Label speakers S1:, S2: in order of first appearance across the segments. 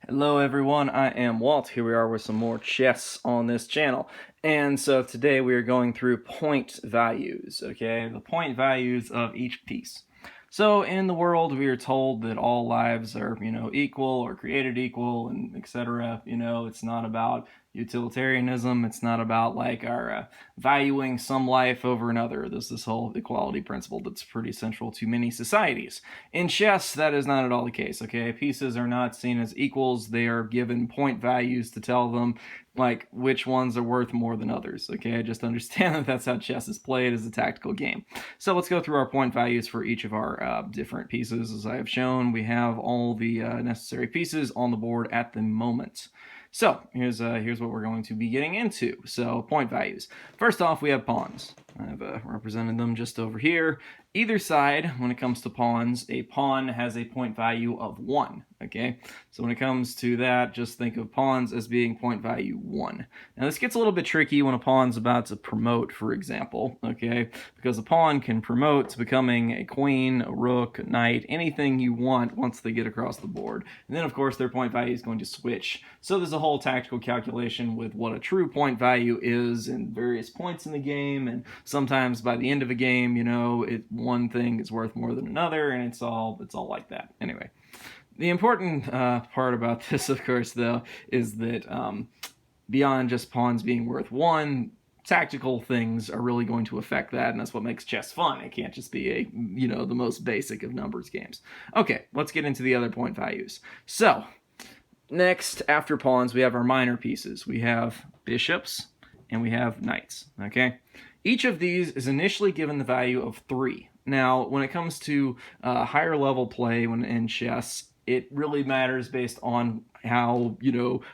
S1: Hello everyone, I am Walt. Here we are with some more chess on this channel. And so today we are going through point values, okay? The point values of each piece. So in the world we are told that all lives are, equal or created equal and etc. It's not about utilitarianism. It's not about like our valuing some life over another. There's this whole equality principle that's pretty central to many societies. In chess, that is not at all the case, okay? Pieces are not seen as equals. They are given point values to tell them like which ones are worth more than others, okay? Just understand that that's how chess is played as a tactical game. So let's go through our point values for each of our different pieces. As I have shown, we have all the necessary pieces on the board at the moment. So here's what we're going to be getting into. So point values. First off, we have pawns. I've represented them just over here. Either side, when it comes to pawns, a pawn has a point value of 1, okay? So when it comes to that, just think of pawns as being point value 1. Now this gets a little bit tricky when a pawn's about to promote, for example, okay? Because a pawn can promote to becoming a queen, a rook, a knight, anything you want once they get across the board. And then, of course, their point value is going to switch. So there's a whole tactical calculation with what a true point value is and various points in the game, and sometimes by the end of a game, one thing is worth more than another, and it's all like that. Anyway, the important part about this, of course, though, is that beyond just pawns being worth 1, tactical things are really going to affect that, and that's what makes chess fun. It can't just be the most basic of numbers games. Okay, let's get into the other point values. So, next, after pawns, we have our minor pieces. We have bishops, and we have knights, okay? Each of these is initially given the value of 3. Now, when it comes to higher level play in chess, it really matters based on how,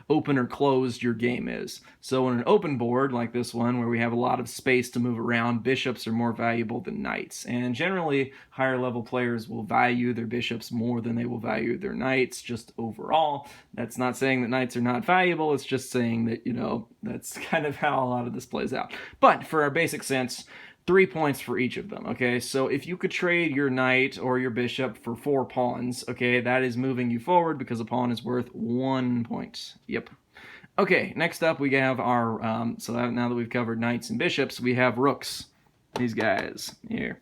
S1: open or closed your game is. So on an open board like this one, where we have a lot of space to move around, bishops are more valuable than knights. And generally, higher level players will value their bishops more than they will value their knights, just overall. That's not saying that knights are not valuable, it's just saying that, that's kind of how a lot of this plays out. But for our basic sense, 3 points for each of them, okay? So if you could trade your knight or your bishop for 4 pawns, okay, that is moving you forward because a pawn is worth 1 point. Yep. Okay, next up we have our, now that we've covered knights and bishops, we have rooks. These guys here.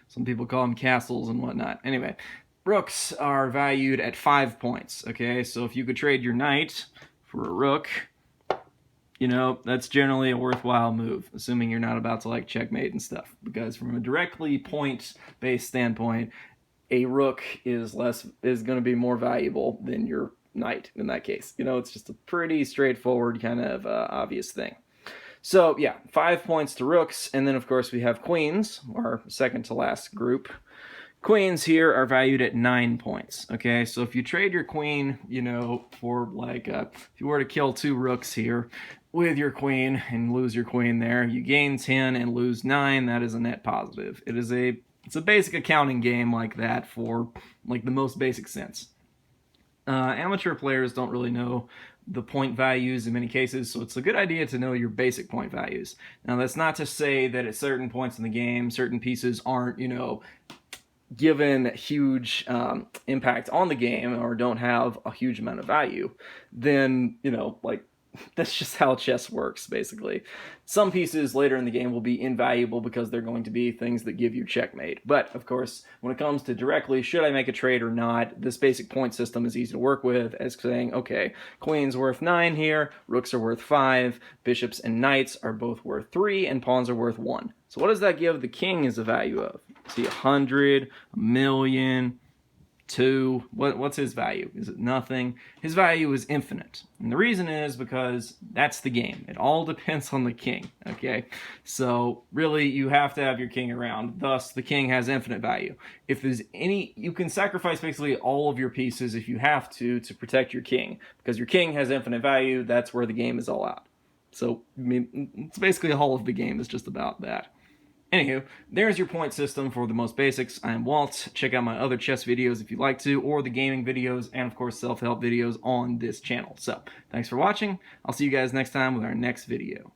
S1: Some people call them castles and whatnot. Anyway, rooks are valued at 5 points, okay? So if you could trade your knight for a rook, that's generally a worthwhile move, assuming you're not about to like checkmate and stuff. Because from a directly point-based standpoint, a rook is going to be more valuable than your knight in that case. It's just a pretty straightforward kind of obvious thing. So yeah, 5 points to rooks, and then of course we have queens, our second to last group. Queens here are valued at 9 points, okay? So if you trade your queen, for like, if you were to kill 2 rooks here with your queen and lose your queen there, you gain 10 and lose 9, that is a net positive. It's a basic accounting game like that for like the most basic sense. Amateur players don't really know the point values in many cases, so it's a good idea to know your basic point values. Now that's not to say that at certain points in the game, certain pieces aren't, given huge impact on the game or don't have a huge amount of value, then, that's just how chess works, basically. Some pieces later in the game will be invaluable because they're going to be things that give you checkmate. But, of course, when it comes to directly, should I make a trade or not, this basic point system is easy to work with as saying, okay, queen's worth 9 here, rooks are worth 5, bishops and knights are both worth 3, and pawns are worth 1. So what does that give the king as a value of? See, 100, 1,000,000, 2. What's his value? Is it nothing? His value is infinite. And the reason is because that's the game. It all depends on the king, okay? So really, you have to have your king around. Thus, the king has infinite value. If there's you can sacrifice basically all of your pieces if you have to protect your king. Because your king has infinite value, that's where the game is all out. So, it's basically all of the game is just about that. Anywho, there's your point system for the most basics. I'm Walt. Check out my other chess videos if you'd like to, or the gaming videos, and of course self-help videos on this channel. So, thanks for watching. I'll see you guys next time with our next video.